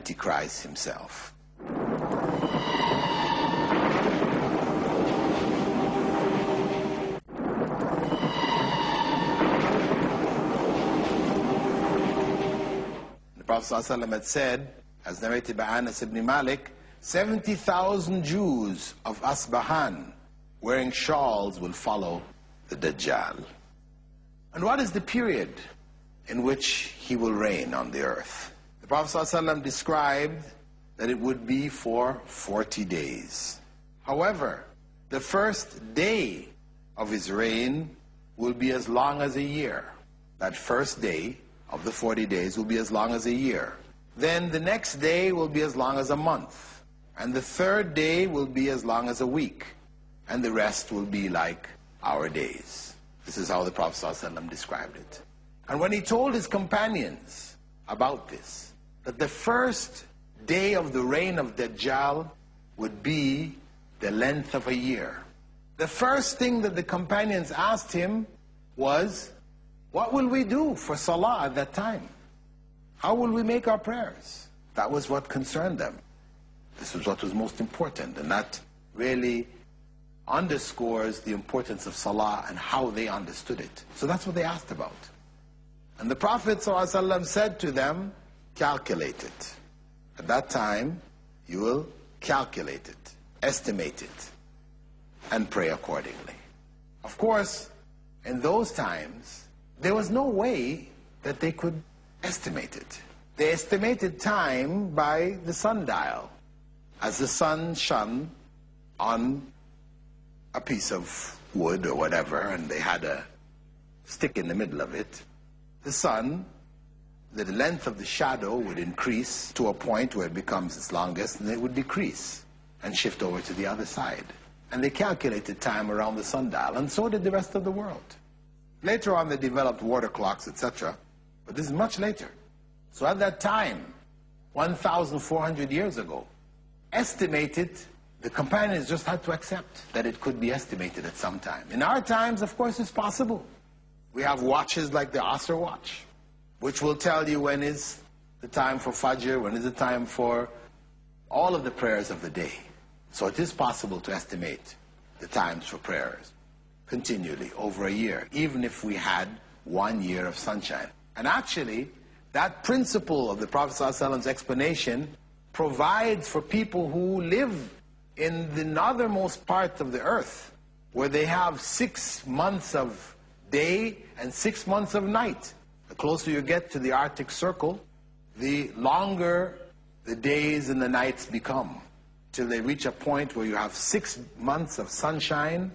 Antichrist himself. The Prophet ﷺ had said, as narrated by Anas ibn Malik, 70,000 Jews of Asbahan wearing shawls will follow the Dajjal. And what is the period in which he will reign on the earth? The Prophet ﷺ described that it would be for 40 days. However, the first day of his reign will be as long as a year. That first day of the 40 days will be as long as a year. Then the next day will be as long as a month. And the third day will be as long as a week. And the rest will be like our days. This is how the Prophet ﷺ described it. And when he told his companions about this, that the first day of the reign of Dajjal would be the length of a year, the first thing that the companions asked him was, what will we do for Salah at that time? How will we make our prayers? That was what concerned them. This was what was most important, and that really underscores the importance of Salah and how they understood it. So that's what they asked about. And the Prophet ﷺ said to them, calculate it. At that time, you will calculate it, estimate it, and pray accordingly. Of course, in those times, there was no way that they could estimate it. They estimated time by the sundial. As the sun shone on a piece of wood or whatever, and they had a stick in the middle of it, the sun, the length of the shadow would increase to a point where it becomes its longest, and it would decrease and shift over to the other side. And they calculated time around the sundial, and so did the rest of the world. Later on they developed water clocks, etc., but this is much later. So at that time, 1,400 years ago, estimated, the companions just had to accept that it could be estimated at some time. In our times, of course, it's possible. We have watches like the Asr watch, which will tell you when is the time for Fajr, when is the time for all of the prayers of the day. So it is possible to estimate the times for prayers continually over a year, even if we had 1 year of sunshine. And actually, that principle of the Prophet ﷺ's explanation provides for people who live in the northernmost part of the earth, where they have 6 months of day and 6 months of night. The closer you get to the Arctic Circle, the longer the days and the nights become, till they reach a point where you have 6 months of sunshine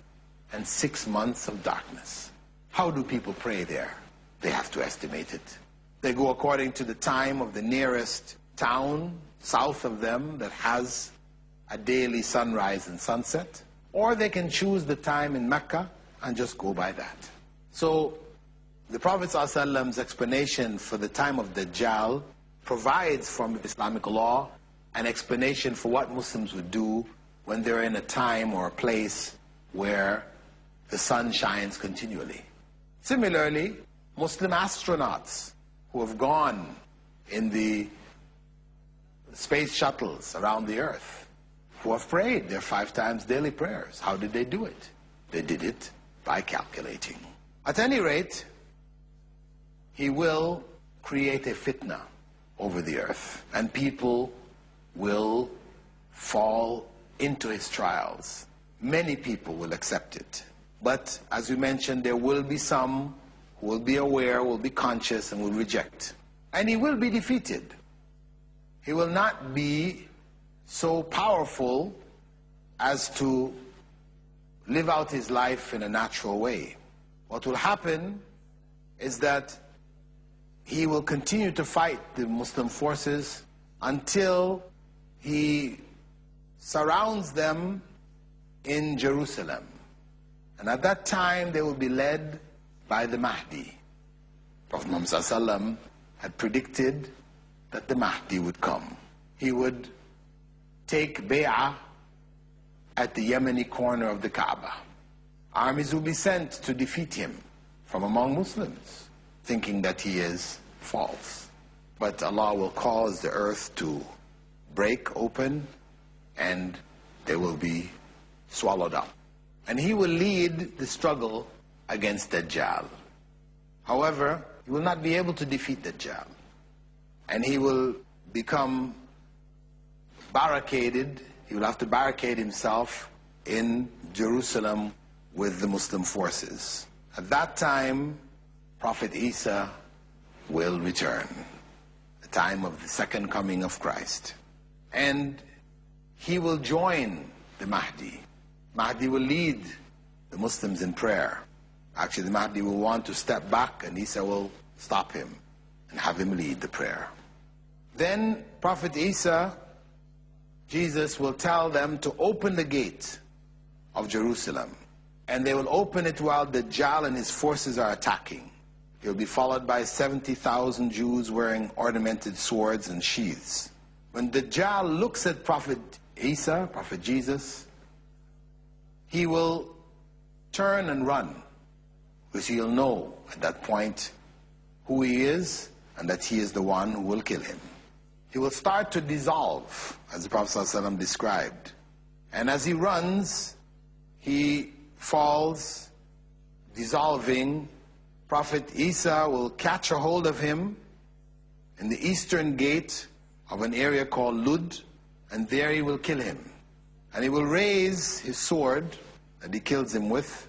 and 6 months of darkness. How do people pray there? They have to estimate it. They go according to the time of the nearest town south of them that has a daily sunrise and sunset, or they can choose the time in Mecca and just go by that. So the Prophet ﷺ's explanation for the time of Dajjal provides from Islamic law an explanation for what Muslims would do when they're in a time or a place where the sun shines continually. Similarly, Muslim astronauts who have gone in the space shuttles around the earth, who have prayed their 5 times daily prayers. How did they do it? They did it by calculating. At any rate, he will create a fitna over the earth, and people will fall into his trials. Many people will accept it. But as we mentioned, there will be some who will be aware, will be conscious, and will reject. And he will be defeated. He will not be so powerful as to live out his life in a natural way. What will happen is that he will continue to fight the Muslim forces until he surrounds them in Jerusalem. And at that time they will be led by the Mahdi. Prophet Muhammad ﷺ had predicted that the Mahdi would come. He would take bay'ah at the Yemeni corner of the Kaaba. Armies will be sent to defeat him from among Muslims, thinking that he is false. But Allah will cause the earth to break open and they will be swallowed up. And he will lead the struggle against Dajjal. However, he will not be able to defeat Dajjal. And he will become barricaded. He will have to barricade himself in Jerusalem with the Muslim forces. At that time, Prophet Isa will return, the time of the second coming of Christ. And he will join the Mahdi. Mahdi will lead the Muslims in prayer. Actually, the Mahdi will want to step back, and Isa will stop him and have him lead the prayer. Then Prophet Isa, Jesus, will tell them to open the gate of Jerusalem. And they will open it while Dajjal and his forces are attacking. He'll be followed by 70,000 Jews wearing ornamented swords and sheaths. When Dajjal looks at Prophet Isa, Prophet Jesus, he will turn and run, because he'll know at that point who he is and that he is the one who will kill him. He will start to dissolve, as the Prophet ﷺ described. And as he runs, he falls, dissolving. Prophet Isa will catch a hold of him in the eastern gate of an area called Lud, and there he will kill him. And he will raise his sword that he kills him with,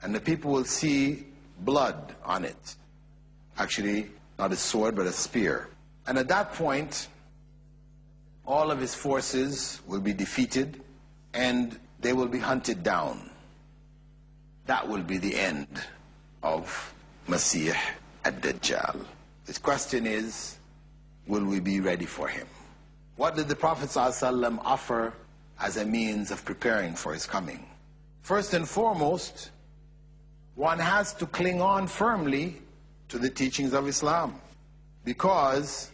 and the people will see blood on it. Actually, not a sword, but a spear. And at that point, all of his forces will be defeated, and they will be hunted down. That will be the end of Masih ad-Dajjal. The question is, will we be ready for him? What did the Prophet ﷺ offer as a means of preparing for his coming? First and foremost, one has to cling on firmly to the teachings of Islam, because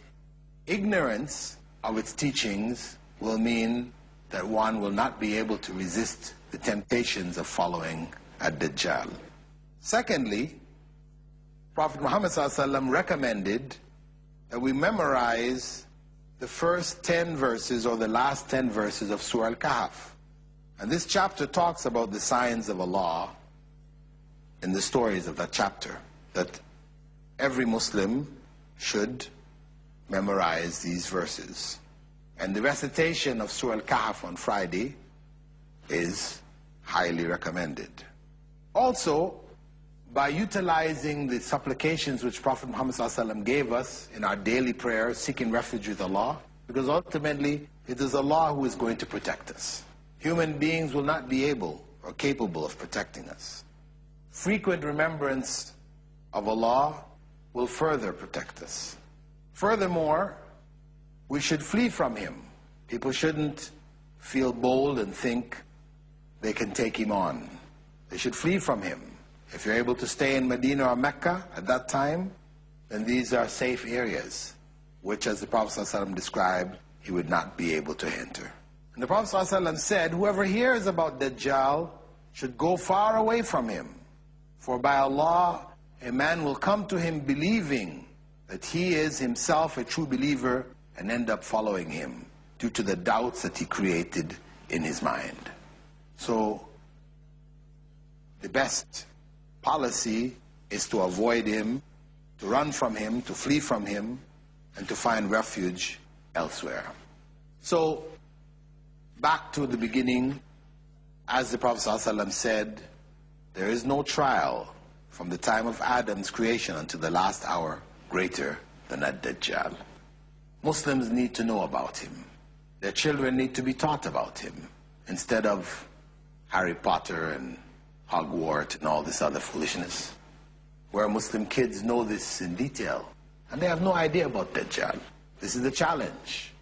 ignorance of its teachings will mean that one will not be able to resist the temptations of following ad-Dajjal. Secondly, Prophet Muhammad ﷺ recommended that we memorize the first 10 verses or the last 10 verses of Surah Al-Kahf. And this chapter talks about the signs of Allah in the stories of that chapter, that every Muslim should memorize these verses. And the recitation of Surah Al-Kahf on Friday is highly recommended. Also, by utilizing the supplications which Prophet Muhammad ﷺ gave us in our daily prayers, seeking refuge with Allah, because ultimately it is Allah who is going to protect us. Human beings will not be able or capable of protecting us. Frequent remembrance of Allah will further protect us. Furthermore, we should flee from him. People shouldn't feel bold and think they can take him on. They should flee from him. If you're able to stay in Medina or Mecca at that time, then these are safe areas, which, as the Prophet ﷺ described, he would not be able to enter. And the Prophet ﷺ said, whoever hears about Dajjal should go far away from him. For by Allah, a man will come to him believing that he is himself a true believer and end up following him due to the doubts that he created in his mind. So, the best policy is to avoid him, to run from him, to flee from him, and to find refuge elsewhere. So, back to the beginning, as the Prophet ﷺ said, there is no trial from the time of Adam's creation until the last hour greater than ad-Dajjal. Muslims need to know about him. Their children need to be taught about him, instead of Harry Potter and Hogwarts and all this other foolishness, where Muslim kids know this in detail, and they have no idea about Dajjal. This is the challenge,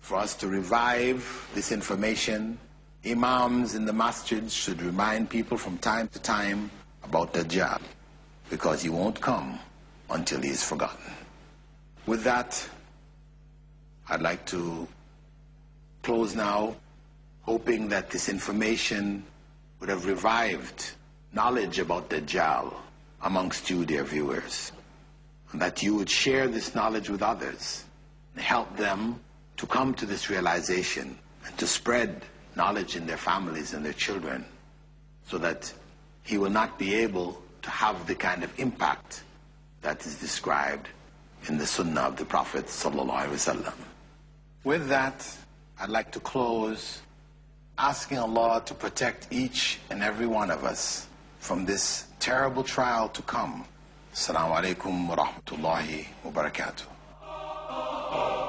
for us to revive this information. Imams in the masjids should remind people from time to time about Dajjal, because he won't come until he is forgotten. With that, I'd like to close now, hoping that this information would have revived knowledge about Dajjal amongst you, dear viewers, and that you would share this knowledge with others and help them to come to this realization and to spread knowledge in their families and their children, so that he will not be able to have the kind of impact that is described in the Sunnah of the Prophet ﷺ. With that, I'd like to close asking Allah to protect each and every one of us from this terrible trial to come. Assalamu alaikum wa rahmatullahi wa barakatuh.